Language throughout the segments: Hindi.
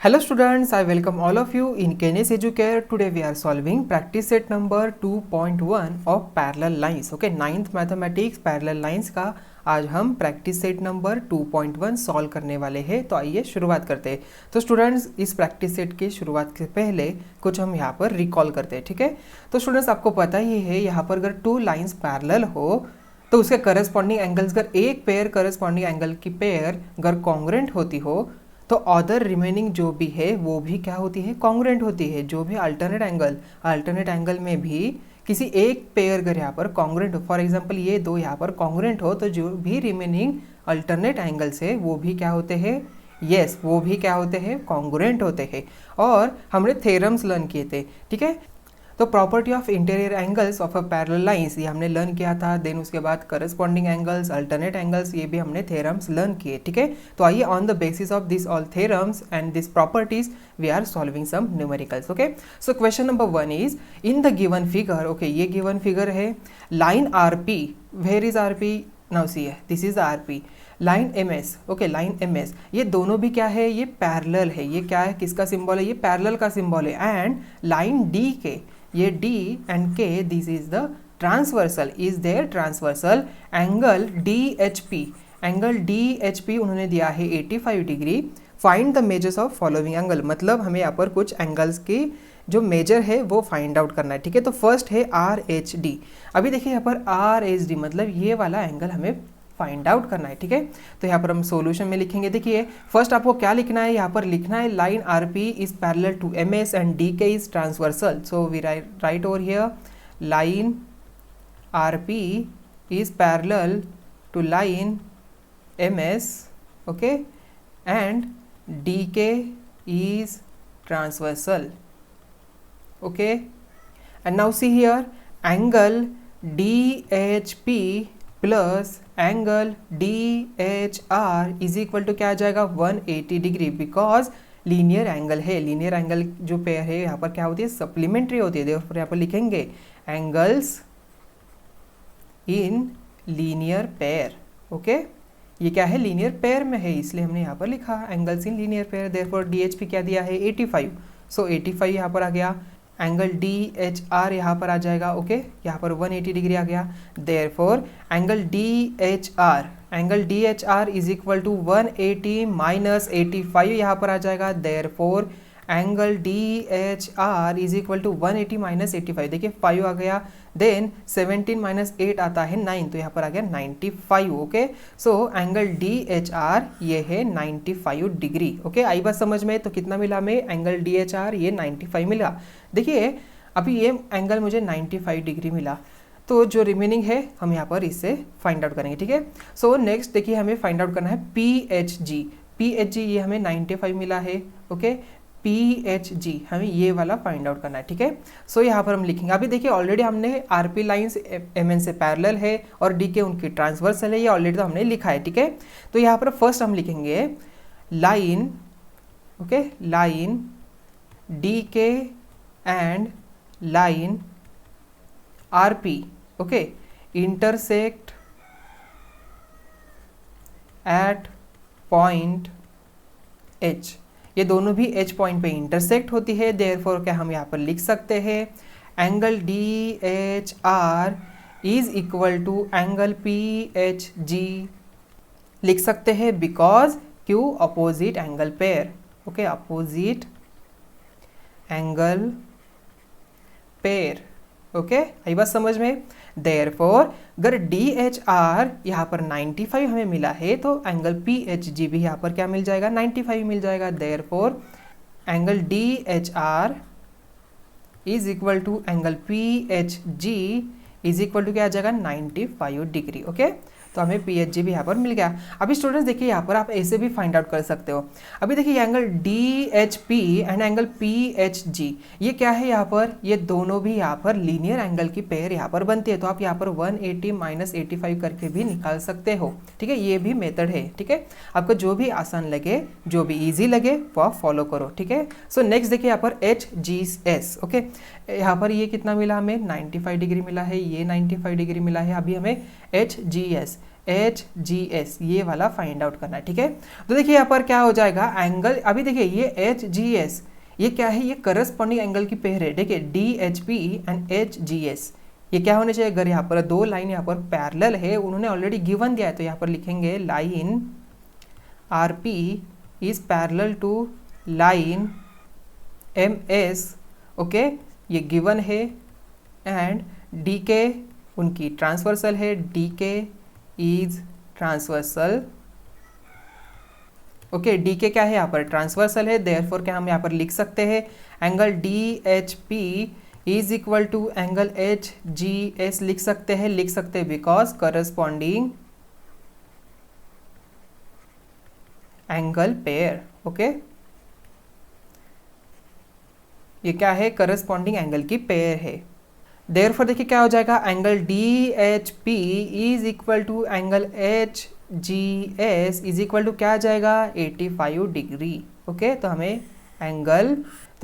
Hello students, I welcome all of you in Kenes Educare. Today we are solving practice set number 2.1 of parallel lines. Okay, 9th mathematics parallel lines का आज हम प्रैक्टिस सेट नंबर 2.1 सॉल्व करने वाले हैं। तो आइए शुरुआत करते हैं। तो स्टूडेंट्स इस प्रैक्टिस सेट की शुरुआत से पहले कुछ हम यहाँ पर रिकॉल करते हैं, ठीक है। तो स्टूडेंट्स आपको पता ही है यहाँ पर अगर टू लाइंस पैरेलल हो तो उसके करस्पॉन्डिंग एंगल्स, अगर एक पेयर करस्पॉन्डिंग एंगल की पेयर अगर कॉन्ग्रुएंट होती हो तो अदर रिमेनिंग जो भी है वो भी क्या होती है, कॉन्ग्रुएंट होती है। जो भी अल्टरनेट एंगल में भी किसी एक पेयर अगर यहाँ पर कॉन्ग्रुएंट हो, फॉर एग्जांपल ये दो यहाँ पर कॉन्ग्रुएंट हो, तो जो भी रिमेनिंग अल्टरनेट एंगल्स है वो भी क्या होते हैं, यस वो भी क्या होते हैं, कॉन्ग्रुएंट होते हैं। और हमने थ्योरम्स लर्न किए थे, ठीक है। तो property of interior angles of a parallel lines ये हमने लर्न किया था। देन उसके बाद करस्पॉन्डिंग एंगल्स, अल्टरनेट एंगल्स, ये भी हमने थ्योरम्स लर्न किए, ठीक है। तो आइए on the basis of this all theorems and this properties we are solving some numericals. Okay, so question number 1 is in the given figure. Okay, ये गिवन फिगर है line RP. Where is RP? Now see है, this is RP. Line M S, okay line M S, ये दोनों भी क्या है, ये पैरेलल है। ये क्या है, किसका सिंबल है, ये पैरेलल का सिंबल है। एंड लाइन डी के, ये D and K, this is the transversal, is there transversal angle DHP। Angle DHP उन्होंने दिया है 85 डिग्री। Find the measures of following angle, मतलब हमें यहाँ पर कुछ एंगल्स की जो मेजर है वो फाइंड आउट करना है, ठीक है। तो फर्स्ट है RHD। अभी देखिए यहाँ पर RHD मतलब ये वाला एंगल हमें फाइंड आउट करना है, ठीक है। तो यहाँ पर हम सॉल्यूशन में लिखेंगे। देखिए फर्स्ट आपको क्या लिखना है, यहाँ पर लिखना है line RP is parallel to MS and DK is transversal. So we write over here line RP is parallel to line MS, okay, and DK is transversal, okay. And now see here angle DHP plus angle DHR is equal to क्या आ जाएगा, 180 डिग्री, बिकॉज लीनियर एंगल है। लीनियर एंगल जो पेयर है यहाँ पर क्या होती है, सप्लीमेंट्री होती है। देखो यहाँ पर लिखेंगे angles in linear pair, okay. ये क्या है, लीनियर पेयर में है, इसलिए हमने यहाँ पर लिखा angles in linear pair. Therefore DHP क्या दिया है, 85, सो 85 यहाँ पर आ गया। एंगल DHR यहाँ पर आ जाएगा, ओके, यहाँ पर 180 डिग्री आ गया। Therefore angle DHR is equal to 180 minus 85 यहाँ पर आ जाएगा। Therefore angle DHR is equal to 180 minus 85, देखिए 5 आ गया। देन 17 माइनस 8 आता है 9, तो यहाँ पर आ गया 95, ओके। सो एंगल DHR ये है 95 डिग्री, ओके। आई बात समझ में? तो कितना मिला हमें एंगल DHR, ये 95 मिला। देखिए अभी ये एंगल मुझे 95 डिग्री मिला, तो जो रिमेनिंग है हम यहाँ पर इससे फाइंड आउट करेंगे, ठीक है। सो नेक्स्ट देखिए हमें फाइंड आउट करना है PHG। ये हमें 95 मिला है, ओके। PHG हमें ये वाला फाइंड आउट करना है, ठीक है। सो यहाँ पर हम लिखेंगे। अभी देखिए ऑलरेडी हमने आरपी लाइंस MN से पैरेलल है और DK उनकी ट्रांसवर्सल है, ये ऑलरेडी तो हमने लिखा है, ठीक है। तो यहाँ पर फर्स्ट हम लिखेंगे line, okay, line DK and line RP, okay, intersect at point H। ये दोनों भी H पॉइंट पे इंटरसेक्ट होती है। देयरफॉर क्या हम यहाँ पर लिख सकते हैं angle DHR is equal to angle PHG लिख सकते हैं, बिकॉज क्यों, opposite angle pair, okay, opposite angle pair, okay. आई बात समझ में? देयरफॉर अगर DHR यहाँ पर 95 हमें मिला है तो एंगल PHG भी यहाँ पर क्या मिल जाएगा, 95 मिल जाएगा। Therefore angle DHR is equal to angle PHG is equal to क्या आ जाएगा, 95 डिग्री, ओके। तो हमें PHG भी यहाँ पर मिल गया। अभी स्टूडेंट्स देखिए यहाँ पर आप ऐसे भी फाइंड आउट कर सकते हो। अभी देखिए angle DHP and angle PHG ये क्या है, यहाँ पर ये दोनों भी यहाँ पर लीनियर एंगल की पेयर यहाँ पर बनती है। तो आप यहाँ पर 180 माइनस 85 करके भी निकाल सकते हो, ठीक है। ये भी मेथड है, ठीक है। आपको जो भी आसान लगे, जो भी ईजी लगे वो आप फॉलो करो, ठीक है। सो नेक्स्ट देखिए यहाँ पर HGS, ओके। यहाँ पर ये कितना मिला हमें, 95 डिग्री मिला है, ये 95 डिग्री मिला है। अभी हमें HGS एच जी एस, ये वाला फाइंड आउट करना है, ठीक है। तो देखिए यहाँ पर क्या हो जाएगा, एंगल, अभी देखिए ये एच जी एस ये क्या है, ये करस्पॉन्डिंग एंगल की पेयर है, देखिए D H P and H G S, ये क्या होने चाहिए, अगर यहाँ पर दो लाइन यहाँ पर पैरेलल है, उन्होंने ऑलरेडी गिवन दिया है, तो यहाँ पर लिखेंगे line R P is parallel to line M S, okay, ये गिवन है, एंड डी के उनकी ट्रांसवर्सल है, D K is transversal, okay, D के क्या है यहाँ पर ट्रांसवर्सल है, देयरफॉर क्या हम यहाँ पर लिख सकते हैं angle D H P is equal to angle H G S, लिख सकते हैं because corresponding angle pair, okay, ये क्या है, करस्पॉन्डिंग एंगल की पेयर है। देयरफॉर देखिए क्या हो जाएगा, angle D H P is equal to angle H G S is equal to क्या आ जाएगा, 85 डिग्री, ओके। तो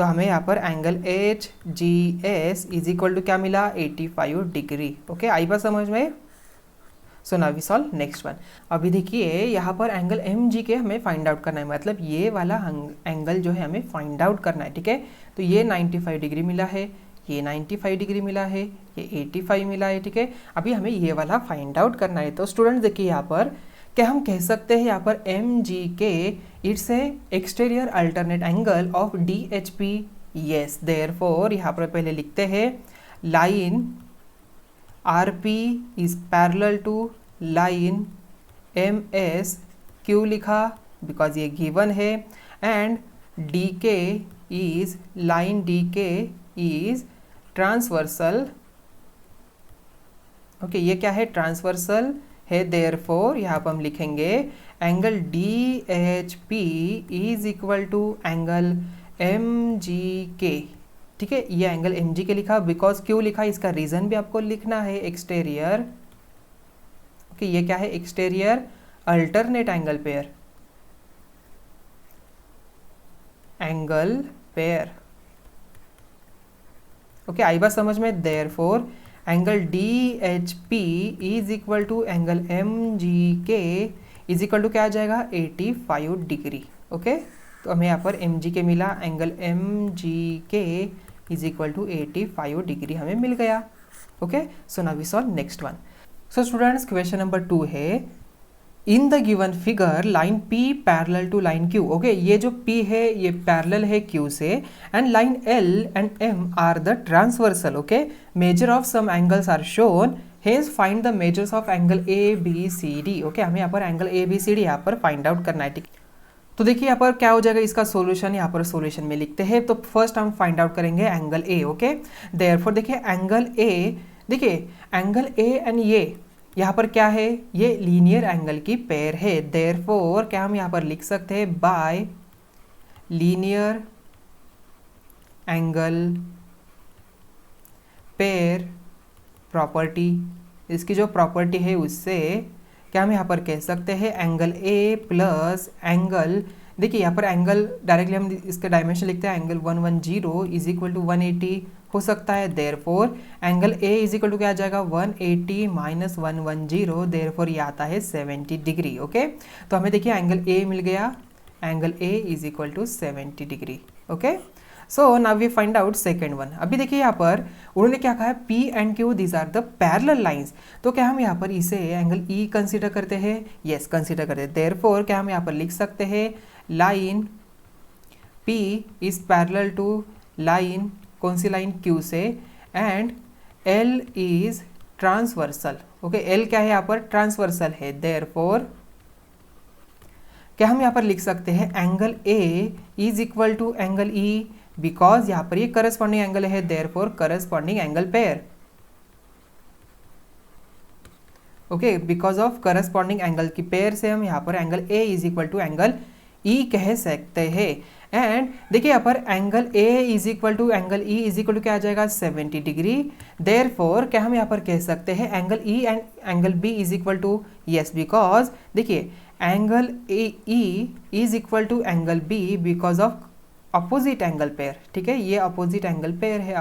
हमें यहाँ पर angle H G S is equal to क्या मिला, 85 डिग्री, ओके। आई बात समझ में। So now we solve next one. अभी देखिए यहाँ पर एंगल एम जी के हमें फाइंड आउट करना है, मतलब ये वाला एंगल जो है हमें फाइंड आउट करना है, ठीक है। तो ये 95 डिग्री मिला है, ये 95 डिग्री मिला है, ये 85 मिला है, ठीक है। अभी हमें ये वाला फाइंड आउट करना है। तो स्टूडेंट देखिए यहाँ पर क्या हम कह सकते हैं, यहाँ पर M G K it's a exterior alternate angle of D H P, yes, therefore यहाँ पर पहले लिखते हैं line R P is parallel to line M S, क्यों लिखा, बिकॉज ये गिवन है, and D K is line D K is transversal, okay, ये क्या है, ट्रांसवर्सल है, देयरफॉर यहाँ पर हम लिखेंगे angle D H P is equal to angle M G K, ठीक है। ये एंगल एम जी के लिखा, बिकॉज क्यों लिखा, इसका रीजन भी आपको लिखना है, एक्सटीरियर, ओके, ये क्या है, exterior alternate angle pair, angle pair, okay, आई बात समझ में। Therefore angle D H P is equal to angle M G K is equal to क्या आ जाएगा, 85 डिग्री, ओके। तो हमें यहाँ पर एम जी के मिला, angle M G K is equal to 85 degree हमें मिल गया, okay. So now we solve next one. So students question number 2 है, in the given figure line P parallel to line Q, okay, ये जो P है ये पैरेलल है Q से, and line L and M are the transversal, okay, measure of some angles are shown, hence find the measures of angle ABCD, okay. हमें यहाँ पर एंगल ABCD यहाँ पर फाइंड आउट करना है, ठीक। तो देखिए यहाँ पर क्या हो जाएगा, इसका सॉल्यूशन यहाँ पर सॉल्यूशन में लिखते हैं। तो फर्स्ट हम फाइंड आउट करेंगे एंगल A, ओके। देयरफॉर देखिए एंगल A, देखिए एंगल A एंड ये यहाँ पर क्या है, ये लीनियर एंगल की पेयर है, देयरफॉर क्या हम यहाँ पर लिख सकते हैं, bye linear angle pair property, इसकी जो प्रॉपर्टी है उससे क्या हम यहाँ पर कह सकते हैं एंगल A प्लस एंगल, देखिए यहाँ पर एंगल डायरेक्टली हम इसका डायमेंशन लिखते हैं, एंगल 110 इज इक्वल टू 180 हो सकता है, therefore angle A is equal to क्या आ जाएगा, 180 माइनस 110, देयरफॉर ये आता है 70 डिग्री, ओके। तो हमें देखिए एंगल A मिल गया, angle A is equal to 70 degree, okay. So now we find out second one. अभी देखिए यहाँ पर उन्होंने क्या कहा है, P and Q these are the parallel lines, तो क्या हम यहाँ पर इसे एंगल E कंसीडर करते हैं, यस कंसीडर करते हैं, देयरफॉर क्या हम यहाँ पर लिख सकते हैं line P is parallel to line, कौन सी लाइन, Q से, and L is transversal, okay, L क्या है यहाँ पर, ट्रांसवर्सल है, देयरफॉर क्या हम यहाँ पर लिख सकते हैं angle A is equal to angle E, because यहाँ पर ये करस्पॉन्डिंग एंगल है, therefore corresponding angle pair, okay, because of corresponding angle की पेयर से हम यहाँ पर angle A is equal to angle E कह सकते हैं। एंड देखिए यहाँ पर angle A is equal to angle E is equal to क्या आ जाएगा, 70 डिग्री, देयरफॉर क्या हम यहाँ पर कह सकते हैं angle E and angle B is equal to, yes, because देखिए angle E is equal to angle B because of opposite angle pair, ठीक है, ये अपोजिट एंगल पेयर है,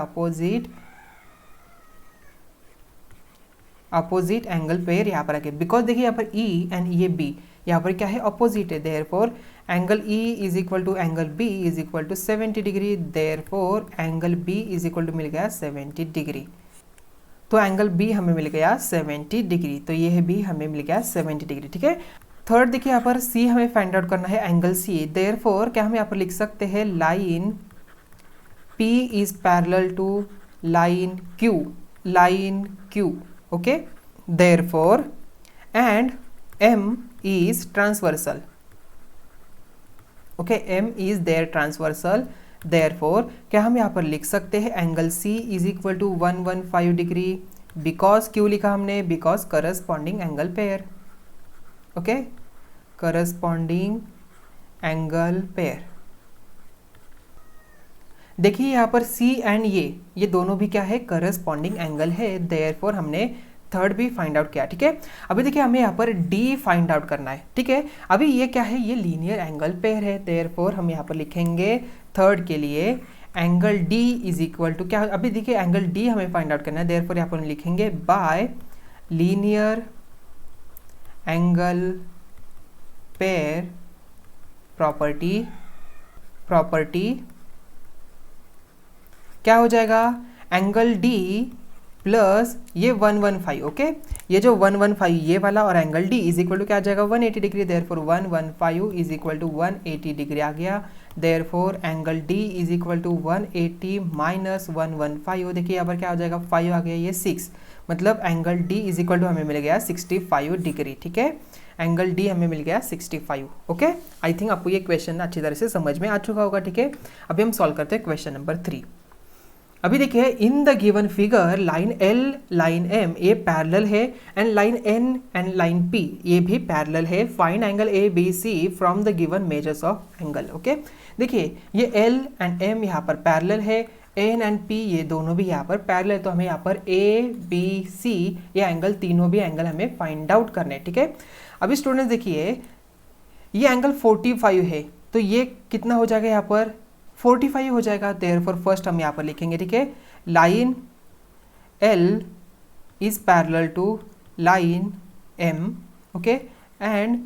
अपोजिट एंगल पेयर यहाँ पर आके, बिकॉज देखिए यहाँ पर ई एंड ये बी यहाँ पर क्या है, अपोजिट है, therefore angle E is equal to angle B is equal to 70 degree, therefore angle B is equal to मिल गया 70 डिग्री। तो एंगल बी हमें मिल गया 70 डिग्री, तो ये है बी हमें मिल गया 70 डिग्री। ठीक है, थर्ड देखिए यहाँ पर सी हमें फाइंड आउट करना है एंगल सी, देयरफॉर क्या हम यहाँ पर लिख सकते हैं, line P is parallel to line Q, okay, therefore and M is transversal, okay, M is their transversal, therefore क्या हम यहाँ पर लिख सकते हैं angle C is equal to 115 degree, because क्यों लिखा हमने, because corresponding angle pair, okay, corresponding angle pair. देखिए यहाँ पर C एंड ये दोनों भी क्या है, करस्पॉन्डिंग एंगल है, देयरफॉर हमने थर्ड भी फाइंड आउट किया। ठीक है, अभी देखिए हमें यहाँ पर D फाइंड आउट करना है। ठीक है, अभी ये क्या है, ये लीनियर एंगल पेयर है, देयरफॉर हम यहाँ पर लिखेंगे थर्ड के लिए angle D is equal to क्या, अभी देखिए एंगल D हमें फाइंड आउट करना है, देयरफॉर यहाँ पर हम लिखेंगे by linear angle pair property क्या हो जाएगा, एंगल D प्लस ये 115, ओके, ये जो 115 ये वाला और angle D is equal to क्या आ जाएगा, 180 degree, therefore 115 is equal to 180 degree आ गया, therefore angle D is equal to 180 minus 115, देखिए यहाँ पर क्या हो जाएगा, 5 आ गया, ये 6, मतलब angle D is equal to हमें मिल गया 65 डिग्री। ठीक है, एंगल D हमें मिल गया 65, ओके। आई थिंक आपको ये क्वेश्चन अच्छी तरह से समझ में आ चुका होगा। ठीक है, अभी हम सॉल्व करते हैं क्वेश्चन नंबर 3। अभी देखिए इन the given figure line L line M ये पैरेलल है and line N and line P ये भी पैरेलल है, find angle ABC from the given measures of angle, okay. देखिए ये L एंड M यहाँ पर पैरेलल है, N एंड P ये दोनों भी यहाँ पर पैरेलल, तो हमें यहाँ पर ABC ये एंगल तीनों भी एंगल हमें फाइंड आउट करने। ठीक है, अभी स्टूडेंट्स देखिए ये एंगल 45 है, तो ये कितना हो जाएगा, यहाँ पर 45 हो जाएगा, देयरफॉर फर्स्ट हम यहाँ पर लिखेंगे। ठीक है, line L is parallel to line M, okay, and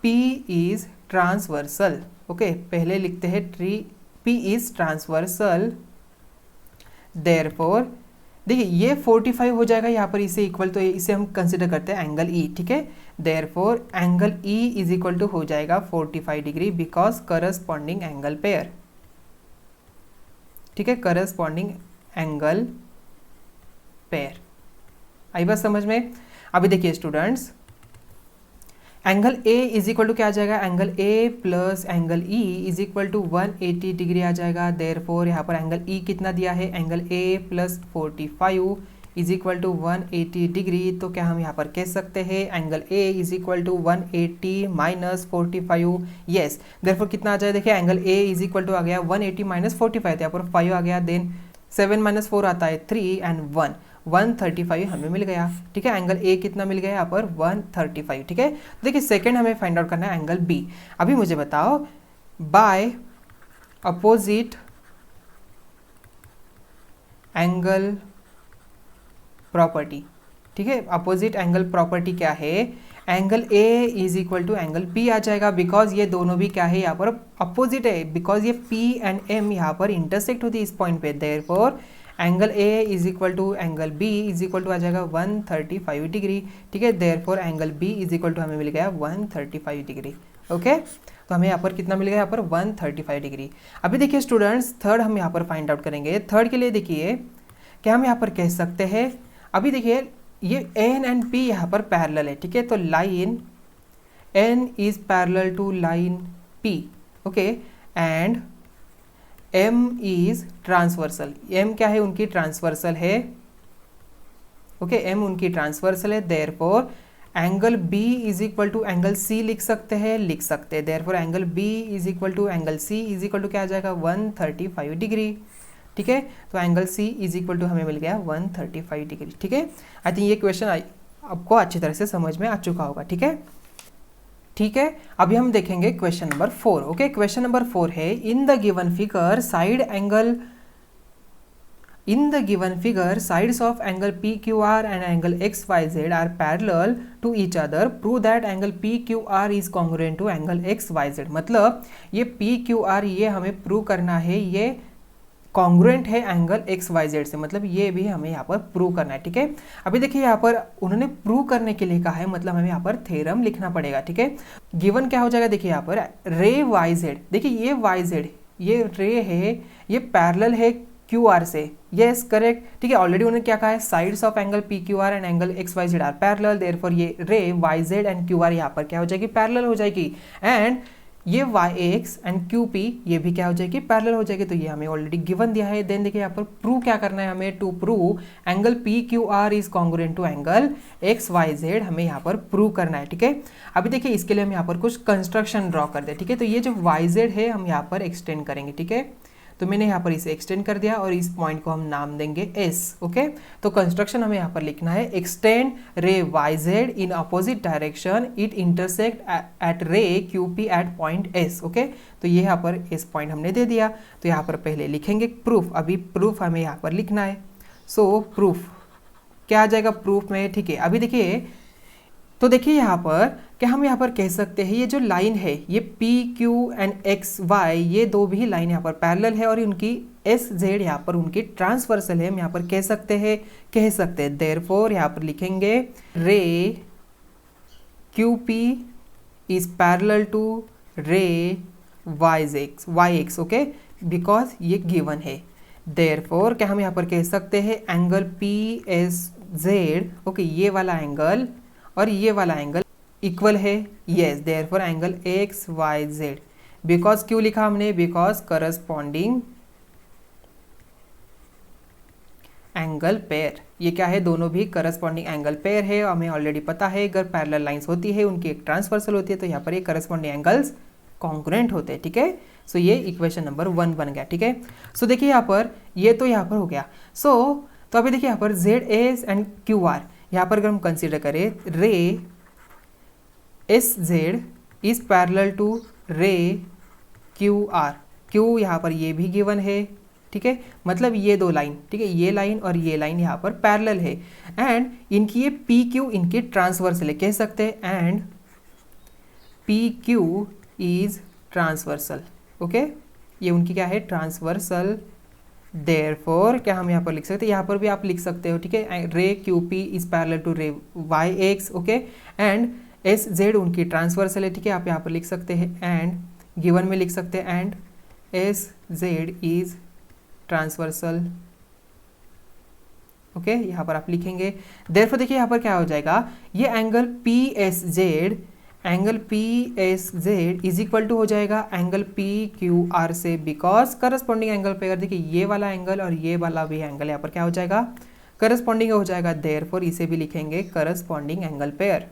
P is transversal, okay, पहले लिखते हैं P इज ट्रांसवर्सल, देयरफॉर देखिए ये 45 हो जाएगा यहाँ पर इसे इक्वल, तो इसे हम कंसिडर करते हैं एंगल E। ठीक है, therefore angle E is equal to हो जाएगा 45 degree, because corresponding angle pair. ठीक है, करस्पॉन्डिंग एंगल पेयर आई बात समझ में। अभी देखिए students angle A is equal to क्या आ जाएगा, angle A plus angle E is equal to 180 degree आ जाएगा, देयरफॉर यहाँ पर एंगल E कितना दिया है, angle A plus 45 is equal to 180 degree, तो क्या हम यहाँ पर कह सकते हैं angle A is equal to 180 minus 45, yes, therefore कितना आ जाए, देखिए angle A is equal to आ गया 180 माइनस 45, यहाँ पर 5 आ गया, देन 7 माइनस 4 आता है 3 एंड 135 हमें मिल गया। ठीक है, एंगल A कितना मिल गया यहाँ पर 135। ठीक है, देखिए सेकंड हमें फाइंड आउट करना है एंगल B। अभी मुझे बताओ बाय अपोजिट एंगल प्रॉपर्टी। ठीक है, अपोजिट एंगल प्रॉपर्टी क्या है, angle A is equal to angle P आ जाएगा, बिकॉज ये दोनों भी क्या है यहाँ पर अपोजिट है, बिकॉज ये P एंड M यहाँ पर इंटरसेक्ट होती है इस पॉइंट पे, therefore angle A is equal to angle B is equal to आ जाएगा 135 डिग्री। ठीक है, therefore angle B is equal to हमें मिल गया 135 डिग्री, ओके। तो हमें यहाँ पर कितना मिल गया, यहाँ पर 135 डिग्री। अभी देखिए स्टूडेंट्स थर्ड हम यहाँ पर फाइंड आउट करेंगे। थर्ड के लिए देखिए क्या हम यहाँ पर कह सकते हैं, अभी देखिए ये N एंड P यहाँ पर पैरेलल है। ठीक है, तो line N is parallel to line P, okay, and M is transversal, M क्या है, उनकी ट्रांसवर्सल है, ओके, M उनकी ट्रांसवर्सल है, therefore angle B is equal to angle C लिख सकते हैं, therefore angle B is equal to angle C is equal to क्या आ जाएगा 135 डिग्री। ठीक है, तो angle C is equal to हमें मिल गया 135 डिग्री। ठीक है, आई थिंक ये क्वेश्चन आपको अच्छी तरह से समझ में आ चुका होगा। ठीक है, ठीक है, अभी हम देखेंगे question number 4। Okay, question number 4 है in the given figure side angle In the given figure, sides of angle PQR and angle XYZ are parallel to each other. Prove that angle PQR is congruent to angle XYZ. मतलब ये PQR ये हमें प्रूव करना है, ये कॉन्ग्रुएंट है एंगल XYZ से, मतलब ये भी हमें यहाँ पर प्रूव करना है, ठीक है। अभी देखिए यहाँ पर उन्होंने प्रूव करने के लिए कहा है, मतलब हमें यहाँ पर थ्योरम लिखना पड़ेगा, ठीक है। गिवन क्या हो जाएगा, देखिए यहाँ पर रे YZ, देखिए ये YZ ये रे है, ये पैरेलल है QR से, यस करेक्ट, ठीक है। ऑलरेडी उन्होंने क्या कहा है, sides of angle PQR and angle XYZ are parallel, therefore ये रे YZ एंड QR यहाँ पर क्या हो जाएगी, पैरेलल हो जाएगी। एंड ये YX एंड QP ये भी क्या हो जाएगी, पैरेलल हो जाएगी। तो ये हमें ऑलरेडी गिवन दिया है। देन देखिए यहाँ पर प्रूव क्या करना है हमें, to prove angle PQR is congruent to angle XYZ, हमें यहाँ पर प्रूव करना है, ठीक है। अभी देखिए इसके लिए हम यहाँ पर कुछ कंस्ट्रक्शन ड्रॉ कर दे, ठीक है। तो ये जो YZ है हम यहाँ पर एक्सटेंड करेंगे, ठीक है। तो मैंने यहाँ पर इसे एक्सटेंड कर दिया और इस पॉइंट को हम नाम देंगे S, ओके। तो कंस्ट्रक्शन हमें यहाँ पर लिखना है, extend ray YZ in opposite direction, it intersect at ray QP at point S, okay. तो ये यहाँ पर S पॉइंट हमने दे दिया। तो यहाँ पर पहले लिखेंगे प्रूफ, अभी प्रूफ हमें यहाँ पर लिखना है। सो प्रूफ क्या आ जाएगा प्रूफ में, ठीक है। अभी देखिए तो देखिए यहाँ पर क्या हम यहाँ पर कह सकते हैं, ये जो लाइन है ये PQ एंड XY ये दो भी लाइन यहाँ पर पैरेलल है और उनकी SZ यहाँ पर उनकी ट्रांसवर्सल है, हम यहाँ पर कह सकते हैं देयरफॉर यहाँ पर लिखेंगे रे QP इज पैरेलल टू रे YX, ओके, बिकॉज ये गिवन है। देयरफॉर क्या हम यहाँ पर कह सकते हैं, एंगल PSZ, ओके, ये वाला एंगल और ये वाला एंगल इक्वल है, yes, therefore angle XYZ। Because क्यों लिखा हमने, बिकॉज करस्पॉन्डिंग एंगल पेयर, ये क्या है, दोनों भी करस्पॉन्डिंग एंगल पेयर है। हमें ऑलरेडी पता है अगर पैरेलल लाइंस होती है उनकी एक ट्रांसवर्सल होती है, तो यहाँ पर ये करस्पॉन्डिंग एंगल्स कॉन्ग्रुएंट होते हैं, ठीक है। सो ये इक्वेशन नंबर 1 बन गया, ठीक है। सो देखिए यहाँ पर ये तो यहाँ पर हो गया। तो अभी देखिए यहाँ पर ZS एंड QR, यहाँ पर अगर हम कंसीडर करें रे SZ इज पैरेलल टू रे QR, Q यहाँ पर ये भी गिवन है, ठीक है। मतलब ये दो लाइन, ठीक है, ये लाइन और ये लाइन यहाँ पर पैरेलल है एंड इनकी ये PQ इनकी ट्रांसवर्सल है, कह सकते हैं, and PQ is transversal, okay, ये उनकी क्या है, ट्रांसवर्सल। देयरफॉर क्या हम यहाँ पर लिख सकते हैं, यहाँ पर भी आप लिख सकते हो, ठीक है, रे QP इज पैरेलल टू रे YX, ओके, एंड SZ उनकी ट्रांसवर्सल है, ठीक है। आप यहाँ पर लिख सकते हैं एंड गिवन में लिख सकते हैं and SZ is transversal, okay, यहाँ पर आप लिखेंगे। देयरफॉर देखिए यहाँ पर क्या हो जाएगा, ये angle PSZ is equal to हो जाएगा एंगल PQR से, बिकॉज करस्पॉन्डिंग एंगल पेयर, देखिए ये वाला एंगल और ये वाला भी एंगल यहाँ पर क्या हो जाएगा, करस्पॉन्डिंग हो जाएगा। देयरफॉर इसे भी लिखेंगे करस्पॉन्डिंग एंगल पेयर,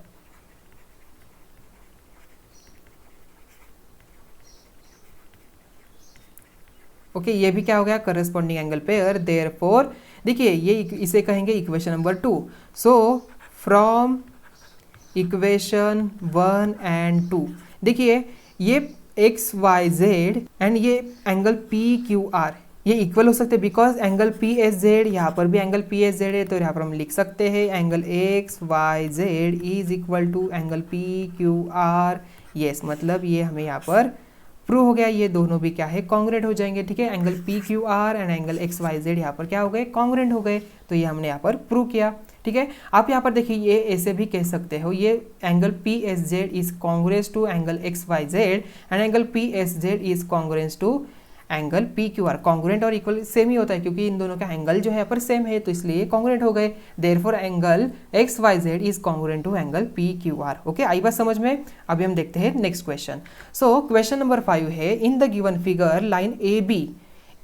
ओके, ये भी क्या हो गया, करस्पॉन्डिंग एंगल पेयर। देयरफॉर देखिए ये इसे कहेंगे equation number 2। So from equation 1 and 2 देखिए ये XYZ एंड ये एंगल PQR ये इक्वल हो सकते हैं, बिकॉज एंगल PSZ यहाँ पर भी एंगल PSZ है, तो यहाँ पर हम लिख सकते हैं angle XYZ is equal to angle PQR, yes, मतलब ये हमें यहाँ पर प्रूव हो गया, ये दोनों भी क्या है, कॉन्ग्रुएंट हो जाएंगे, ठीक है। Angle PQR and angle XYZ यहाँ पर क्या हो गए, कॉन्ग्रुएंट हो गए, तो ये हमने यहाँ पर प्रूव किया, ठीक है। आप यहाँ पर देखिए ये ऐसे भी कह सकते हो, ये angle PSZ is congruence to angle XYZ and angle PSZ is congruence to angle PQR। Congruent और इक्वल सेम ही होता है क्योंकि इन दोनों का एंगल जो है यहाँ पर सेम है, तो इसलिए कॉन्ग्रुएंट हो गए। Therefore angle XYZ is congruent to angle PQR, okay. आई बात समझ में। अभी हम देखते हैं next question. So question number 5 है, in the given figure line AB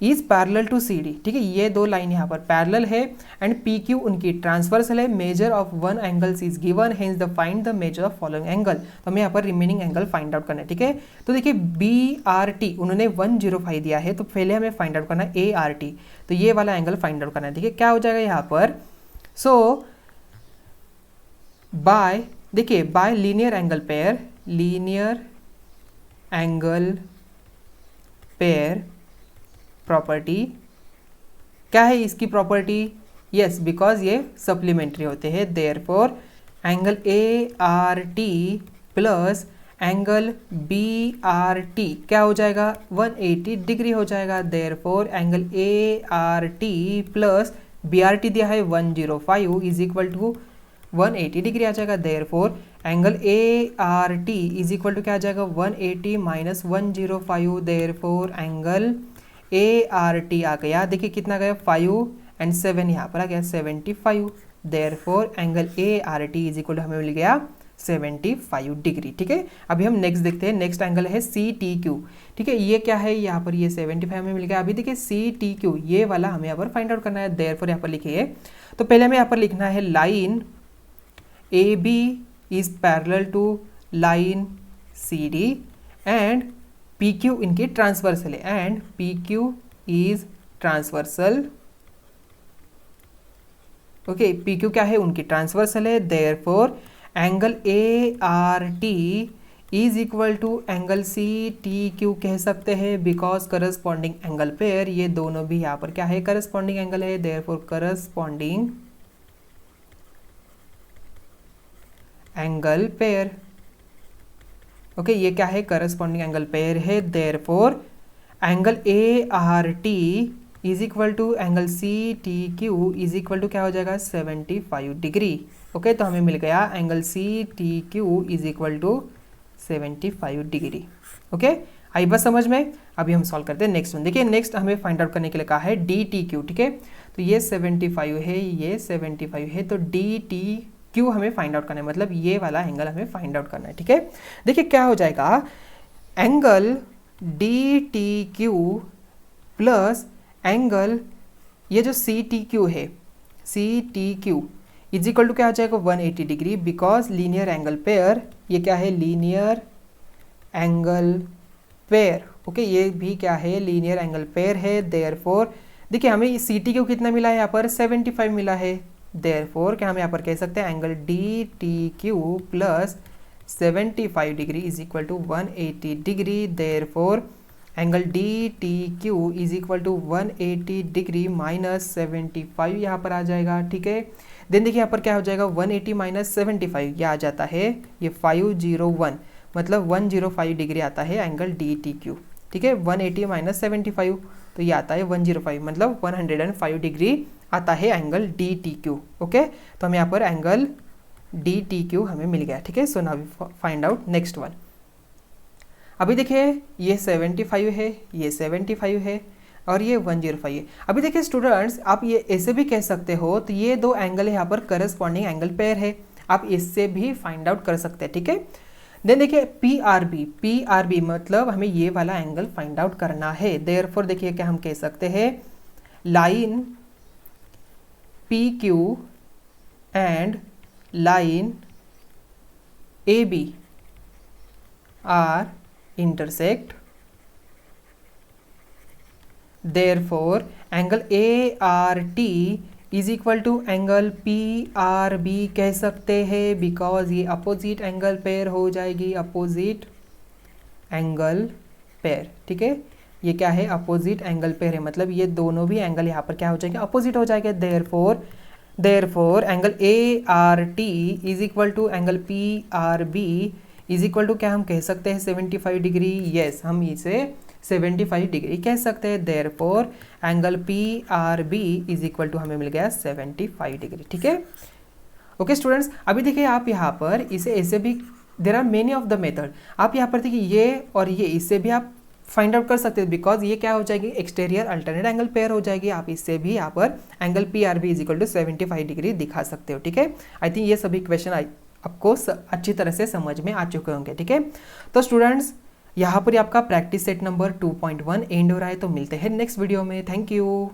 is parallel to CD, ठीक है, ये दो लाइन यहाँ पर पैरेलल है एंड PQ उनकी ट्रांसवर्सल है, measure of one angles is given, hence the find the measure of following angle. तो हमें यहाँ पर रिमेनिंग एंगल फाइंड आउट करना है, ठीक है। तो देखिए BRT उन्होंने 105 दिया है, तो पहले हमें फाइंड आउट करना है ART, तो ये वाला एंगल फाइंड आउट करना है, ठीक है। क्या हो जाएगा यहाँ पर, सो बाय देखिए by linear angle pair property क्या है इसकी प्रॉपर्टी? यस, बिकॉज ये सप्लीमेंट्री होते हैं। Therefore angle A R T plus angle B R T क्या हो जाएगा? 180 डिग्री हो जाएगा। Therefore angle A R T plus B R T दिया है 105 इज इक्वल टू 180 डिग्री आ जाएगा। Therefore angle A R T is equal to क्या आ जाएगा? 180 minus 105। Therefore angle A R T आ गया, देखिए कितना गया? 5 एंड 7 यहाँ पर आ गया 75। Therefore angle A R T is equal to हमें मिल गया 75 डिग्री। ठीक है, अभी हम नेक्स्ट देखते हैं। नेक्स्ट एंगल है सी टी क्यू। ठीक है, ये क्या है? यहाँ पर ये 75 हमें मिल गया। अभी देखिए सी टी क्यू ये वाला हमें यहाँ पर फाइंड आउट करना है। देयरफॉर यहाँ पर लिखिए, तो पहले हमें यहाँ पर लिखना है line A B is parallel to line C D and P Q इनकी ट्रांसवर्सल है and P Q is transversal. Okay, P Q क्या है? उनकी ट्रांसवर्सल है। Therefore angle A R T is equal to angle C T Q कह सकते हैं, बिकॉज करस्पॉन्डिंग एंगल पेयर ये दोनों भी यहाँ पर क्या है? करस्पॉन्डिंग एंगल है। Therefore corresponding angle pair. Okay, ये क्या है? करस्पॉन्डिंग एंगल पेयर है। Therefore angle A R T is equal to angle C T Q is equal to क्या हो जाएगा? 75 डिग्री। ओके, तो हमें मिल गया angle C T Q is equal to 75 degree. Okay, आई बस समझ में। अभी हम सॉल्व करते हैं नेक्स्ट वन। देखिए नेक्स्ट हमें फाइंड आउट करने के लिए कहा है डी टी क्यू। ठीक है, तो ये 75 है, ये 75 है, तो डी टी क्यू हमें फाइंड आउट करना है, मतलब ये वाला एंगल हमें फाइंड आउट करना है। ठीक है, देखिए क्या हो जाएगा? Angle D T Q plus angle ये जो सी टी क्यू है, C T Q is equal to क्या आ जाएगा? 180 degree, because linear angle pair. ये क्या है? Linear angle pair. ओके, ये भी क्या है? लीनियर एंगल पेयर है। देयरफॉर देखिए हमें सी टी क्यू कितना मिला है? यहाँ पर 75 मिला है। देयरफॉर क्या हम यहाँ पर कह सकते हैं? Angle D T Q plus 75 degree is equal to 180 degree. Therefore angle D T Q is equal to 180 degree minus 75 यहाँ पर आ जाएगा। ठीक है, देन देखिए यहाँ पर क्या हो जाएगा? 180 माइनस 75 यह आ जाता है ये 501, मतलब 105 डिग्री आता है एंगल डी टी क्यू। ठीक है, 180 माइनस 75 तो ये आता है 105, मतलब 105 डिग्री आता है angle D T Q. Okay, तो हमें यहाँ पर एंगल डी टी क्यू हमें मिल गया। ठीक है, so now find out next one. अभी देखिए ये 75 है, ये 75 है और ये 105 है। अभी देखिए स्टूडेंट्स, आप ये ऐसे भी कह सकते हो, तो ये दो एंगल यहाँ पर करस्पॉन्डिंग एंगल पेयर है, आप इससे भी फाइंड आउट कर सकते हैं। ठीक है, देन देखिए पी आर बी मतलब हमें ये वाला एंगल फाइंड आउट करना है। देयरफॉर देखिए क्या हम कह सकते हैं? Line P Q and line A B are intersect, therefore angle ART is equal to angle PRB कह सकते हैं, because ये अपोजिट एंगल पेयर हो जाएगी, अपोजिट एंगल पेयर। ठीक है, ये क्या है? अपोजिट एंगल पेयर है, मतलब ये दोनों भी एंगल यहाँ पर क्या हो जाएंगे? अपोजिट हो जाएंगे। Therefore angle ART is equal to angle PRB is equal to क्या हम कह सकते हैं? 75 डिग्री। यस, हम इसे 75 डिग्री कह सकते हैं। Therefore angle P R B is equal to हमें मिल गया 75 डिग्री। ठीक है, ओके स्टूडेंट्स, अभी देखिए आप यहाँ पर इसे ऐसे भी, there are many of the method, आप यहाँ पर देखिए ये और ये इससे भी आप फाइंड आउट कर सकते हैं, बिकॉज ये क्या हो जाएगी? एक्सटीरियर अल्टरनेट एंगल पेयर हो जाएगी। आप इससे भी यहाँ पर angle P R B is equal to 75 degree दिखा सकते हो। ठीक है, आई थिंक ये सभी क्वेश्चन आपको अच्छी तरह से समझ में आ चुके होंगे। ठीक है, तो स्टूडेंट्स यहाँ पर आपका प्रैक्टिस सेट नंबर 2.1 एंड हो रहा है, तो मिलते हैं नेक्स्ट वीडियो में। Thank you.